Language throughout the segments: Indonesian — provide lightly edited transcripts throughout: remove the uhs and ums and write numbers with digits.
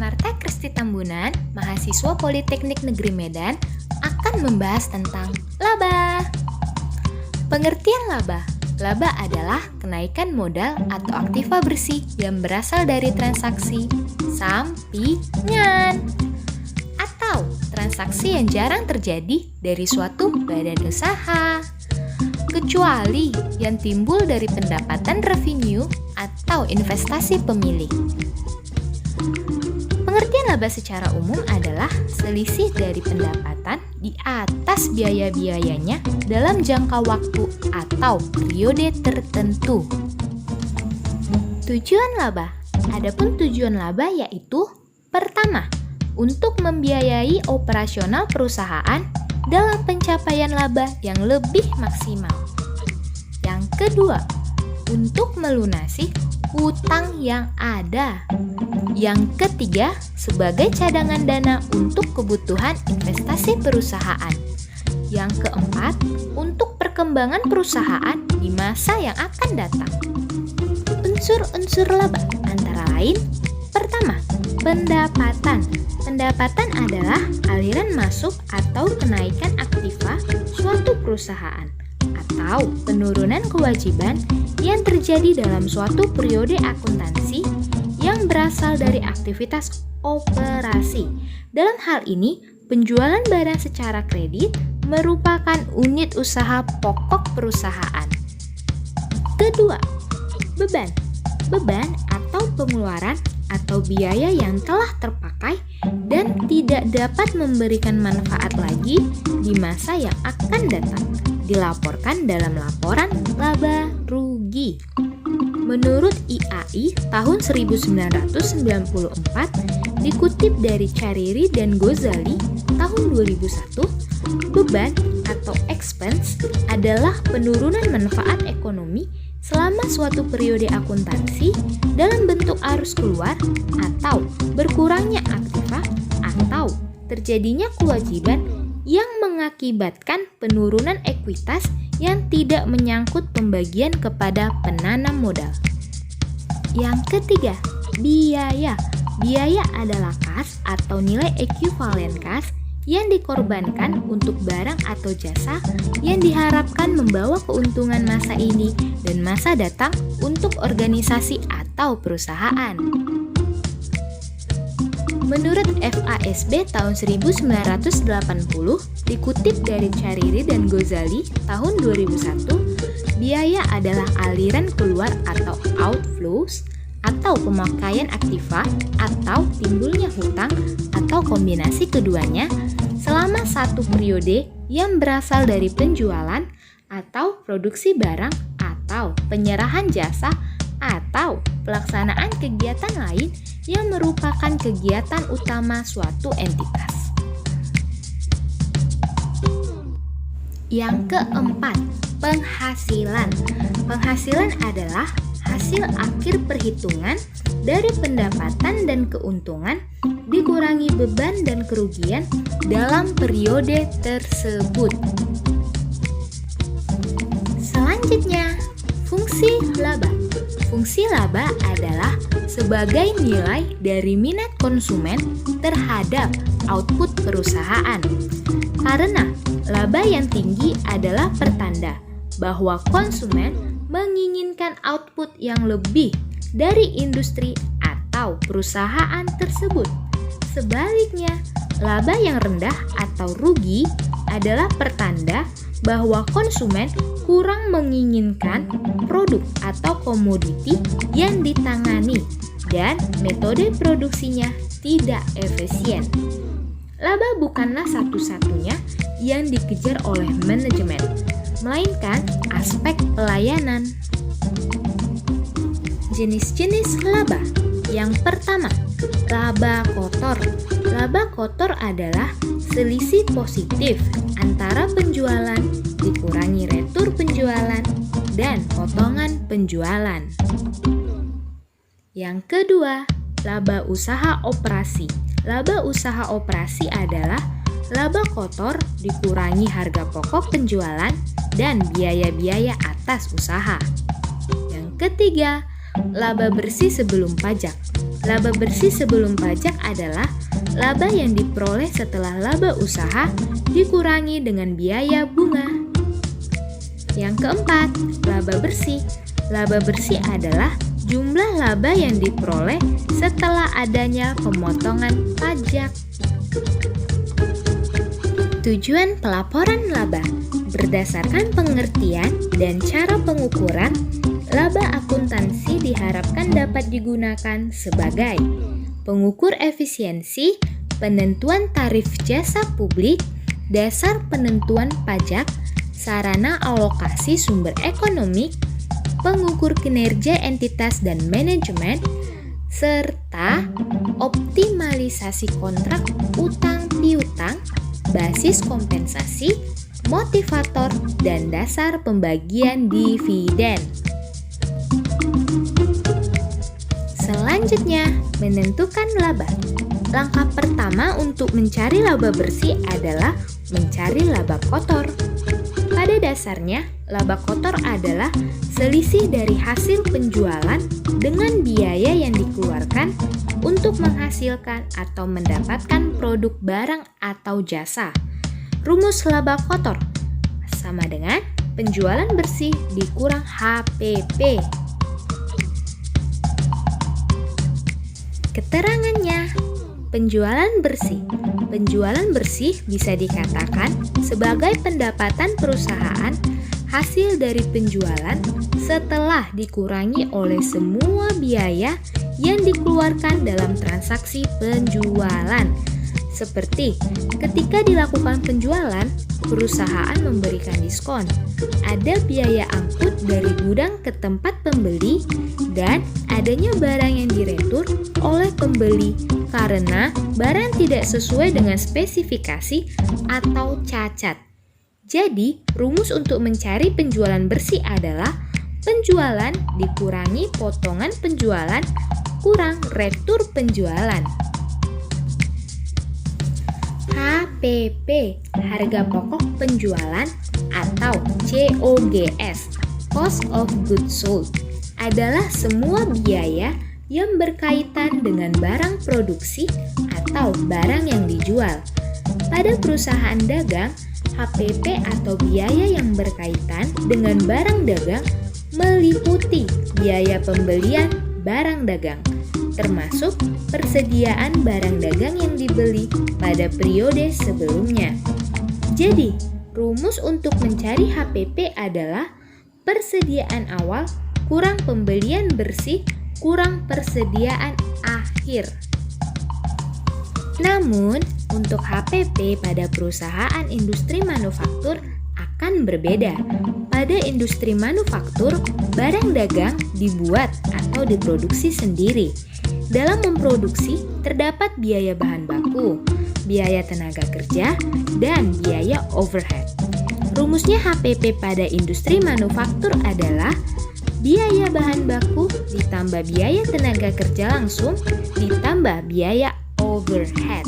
Marta Kristi Tambunan, mahasiswa Politeknik Negeri Medan, akan membahas tentang laba. Pengertian laba. Laba adalah kenaikan modal atau aktiva bersih yang berasal dari transaksi sampingan atau transaksi yang jarang terjadi dari suatu badan usaha, kecuali yang timbul dari pendapatan revenue atau investasi pemilik. Pengertian laba secara umum adalah selisih dari pendapatan di atas biaya-biayanya dalam jangka waktu atau periode tertentu. Tujuan laba. Adapun tujuan laba yaitu: pertama, untuk membiayai operasional perusahaan dalam pencapaian laba yang lebih maksimal. Yang kedua, untuk melunasi hutang yang ada. Yang ketiga, sebagai cadangan dana untuk kebutuhan investasi perusahaan. Yang keempat, untuk perkembangan perusahaan di masa yang akan datang. Unsur-unsur laba antara lain: pertama, pendapatan. Pendapatan adalah aliran masuk atau kenaikan aktiva suatu perusahaan atau penurunan kewajiban yang terjadi dalam suatu periode akuntansi yang berasal dari aktivitas operasi. Dalam hal ini, penjualan barang secara kredit merupakan unit usaha pokok perusahaan. Kedua, beban. Beban atau pengeluaran atau biaya yang telah terpakai dan tidak dapat memberikan manfaat lagi di masa yang akan datang, dilaporkan dalam laporan laba rugi. Menurut IAI tahun 1994, dikutip dari Cariri dan Ghazali tahun 2001, beban atau expense adalah penurunan manfaat ekonomi selama suatu periode akuntansi dalam bentuk arus keluar atau berkurangnya aktiva atau terjadinya kewajiban yang mengakibatkan penurunan ekuitas yang tidak menyangkut pembagian kepada penanam modal. Yang ketiga, biaya. Biaya adalah kas atau nilai ekuivalen kas yang dikorbankan untuk barang atau jasa yang diharapkan membawa keuntungan masa ini dan masa datang untuk organisasi atau perusahaan. Menurut FASB tahun 1980, dikutip dari Cariri dan Ghazali tahun 2001, biaya adalah aliran keluar atau outflows atau pemakaian aktiva atau timbulnya hutang atau kombinasi keduanya selama satu periode yang berasal dari penjualan atau produksi barang atau penyerahan jasa atau pelaksanaan kegiatan lain yang merupakan kegiatan utama suatu entitas. Yang keempat, penghasilan. Penghasilan adalah hasil akhir perhitungan dari pendapatan dan keuntungan dikurangi beban dan kerugian dalam periode tersebut. Selanjutnya, fungsi laba. Fungsi laba adalah sebagai nilai dari minat konsumen terhadap output perusahaan. Karena laba yang tinggi adalah pertanda bahwa konsumen menginginkan output yang lebih dari industri atau perusahaan tersebut. Sebaliknya, laba yang rendah atau rugi adalah pertanda bahwa konsumen kurang menginginkan produk atau komoditi yang ditangani dan metode produksinya tidak efisien. Laba bukanlah satu-satunya yang dikejar oleh manajemen, melainkan aspek pelayanan. Jenis-jenis laba. Yang pertama, laba kotor. Laba kotor adalah selisih positif antara penjualan dikurangi retur penjualan dan potongan penjualan. Yang kedua, laba usaha operasi. Laba usaha operasi adalah laba kotor dikurangi harga pokok penjualan dan biaya-biaya atas usaha. Yang ketiga, laba bersih sebelum pajak. Laba bersih sebelum pajak adalah laba yang diperoleh setelah laba usaha dikurangi dengan biaya bunga. Yang keempat, laba bersih. Laba bersih adalah jumlah laba yang diperoleh setelah adanya pemotongan pajak. Tujuan pelaporan laba. Berdasarkan pengertian dan cara pengukuran, laba akuntansi diharapkan dapat digunakan sebagai pengukur efisiensi, penentuan tarif jasa publik, dasar penentuan pajak, sarana alokasi sumber ekonomi, pengukur kinerja entitas dan manajemen, serta optimalisasi kontrak utang piutang, basis kompensasi, motivator, dan dasar pembagian dividen. Selanjutnya, menentukan laba. Langkah pertama untuk mencari laba bersih adalah mencari laba kotor. Pada dasarnya, laba kotor adalah selisih dari hasil penjualan dengan biaya yang dikeluarkan untuk menghasilkan atau mendapatkan produk barang atau jasa. Rumus laba kotor sama dengan penjualan bersih dikurang HPP. Keterangannya, penjualan bersih. Penjualan bersih bisa dikatakan sebagai pendapatan perusahaan hasil dari penjualan setelah dikurangi oleh semua biaya yang dikeluarkan dalam transaksi penjualan. Seperti ketika dilakukan penjualan, perusahaan memberikan diskon, ada biaya angkut dari gudang ke tempat pembeli, dan adanya barang yang diretur oleh pembeli karena barang tidak sesuai dengan spesifikasi atau cacat. Jadi, rumus untuk mencari penjualan bersih adalah penjualan dikurangi potongan penjualan kurang retur penjualan. HPP, harga pokok penjualan atau COGS, Cost of Goods Sold, adalah semua biaya yang berkaitan dengan barang produksi atau barang yang dijual. Pada perusahaan dagang, HPP atau biaya yang berkaitan dengan barang dagang meliputi biaya pembelian barang dagang, termasuk persediaan barang dagang yang dibeli pada periode sebelumnya. Jadi, rumus untuk mencari HPP adalah persediaan awal kurang pembelian bersih kurang persediaan akhir. Namun, untuk HPP pada perusahaan industri manufaktur akan berbeda. Pada industri manufaktur, barang dagang dibuat atau diproduksi sendiri. Dalam memproduksi, terdapat biaya bahan baku, biaya tenaga kerja, dan biaya overhead. Rumusnya HPP pada industri manufaktur adalah biaya bahan baku ditambah biaya tenaga kerja langsung ditambah biaya overhead.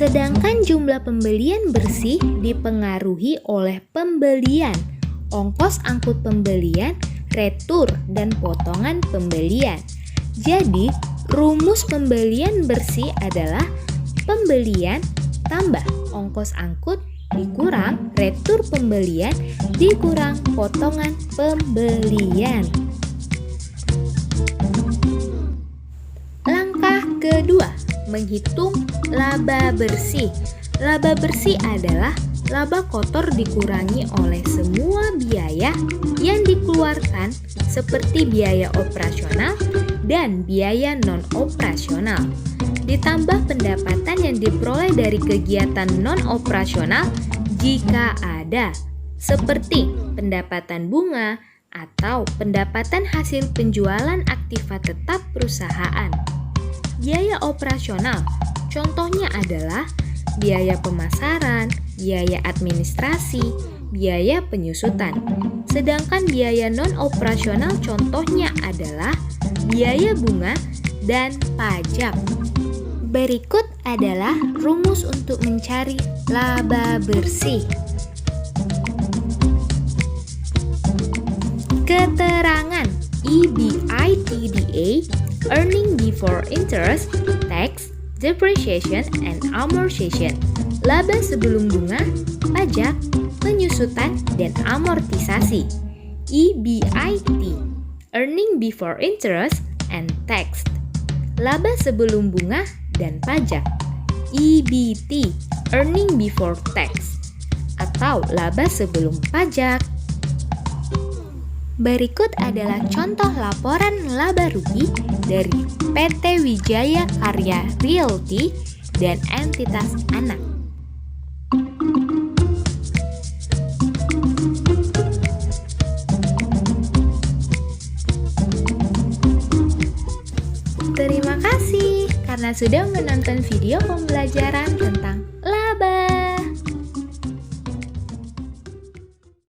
Sedangkan jumlah pembelian bersih dipengaruhi oleh pembelian, ongkos angkut pembelian, retur, dan potongan pembelian. Jadi, rumus pembelian bersih adalah pembelian tambah ongkos angkut dikurang retur pembelian dikurang potongan pembelian. Langkah kedua, menghitung laba bersih. Laba bersih adalah laba kotor dikurangi oleh semua biaya yang dikeluarkan seperti biaya operasional dan biaya non-operasional, ditambah pendapatan yang diperoleh dari kegiatan non-operasional jika ada, seperti pendapatan bunga atau pendapatan hasil penjualan aktiva tetap perusahaan. Biaya operasional, contohnya adalah biaya pemasaran, biaya administrasi, biaya penyusutan. Sedangkan biaya non-operasional contohnya adalah biaya bunga dan pajak. Berikut adalah rumus untuk mencari laba bersih. Keterangan EBITDA, earning before interest, tax, depreciation, and amortization. Laba sebelum bunga, pajak, penyusutan, dan amortisasi. EBIT, earning before interest and tax. Laba sebelum bunga dan pajak. EBT, earning before tax, atau laba sebelum pajak. Berikut adalah contoh laporan laba rugi dari PT Wijaya Karya Realty dan entitas anak. Terima kasih karena sudah menonton video pembelajaran tentang